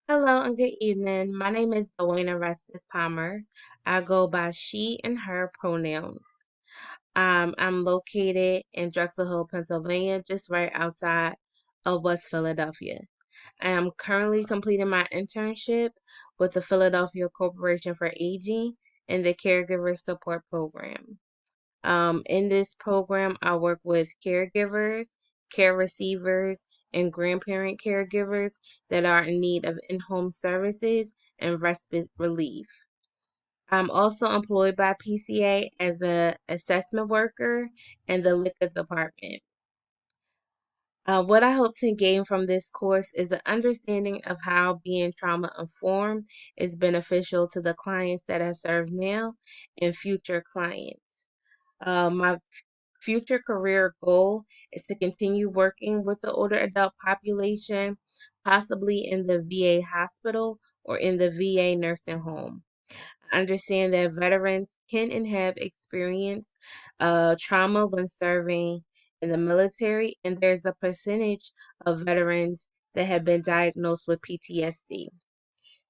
Hello and good evening. My name is Dwayne Rasmus Palmer. I go by she and her pronouns. I'm located in Drexel Hill, Pennsylvania, just right outside of West Philadelphia. I am currently completing my internship with the Philadelphia Corporation for Aging in the Caregiver Support Program. In this program, I work with caregivers, care receivers, and grandparent caregivers that are in need of in-home services and respite relief. I'm also employed by PCA as a assessment worker in the liquor department. What I hope to gain from this course is an understanding of how being trauma informed is beneficial to the clients that I serve now and future clients. My future career goal is to continue working with the older adult population, possibly in the VA hospital or in the VA nursing home. I understand that veterans can and have experienced trauma when serving in the military, and there's a percentage of veterans that have been diagnosed with PTSD.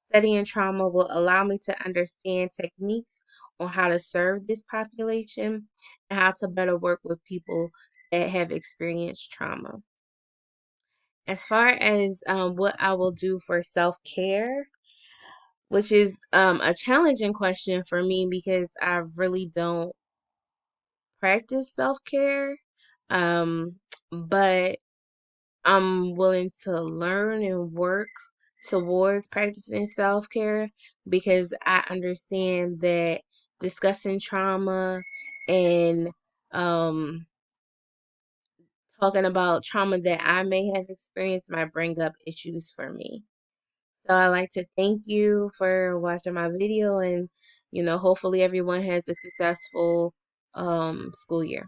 Studying trauma will allow me to understand techniques on how to serve this population and how to better work with people that have experienced trauma. As far as what I will do for self care, which is a challenging question for me because I really don't practice self care, but I'm willing to learn and work towards practicing self care because I understand that discussing trauma and um, talking about trauma that I may have experienced might bring up issues for me. So I'd like to thank you for watching my video and hopefully everyone has a successful school year.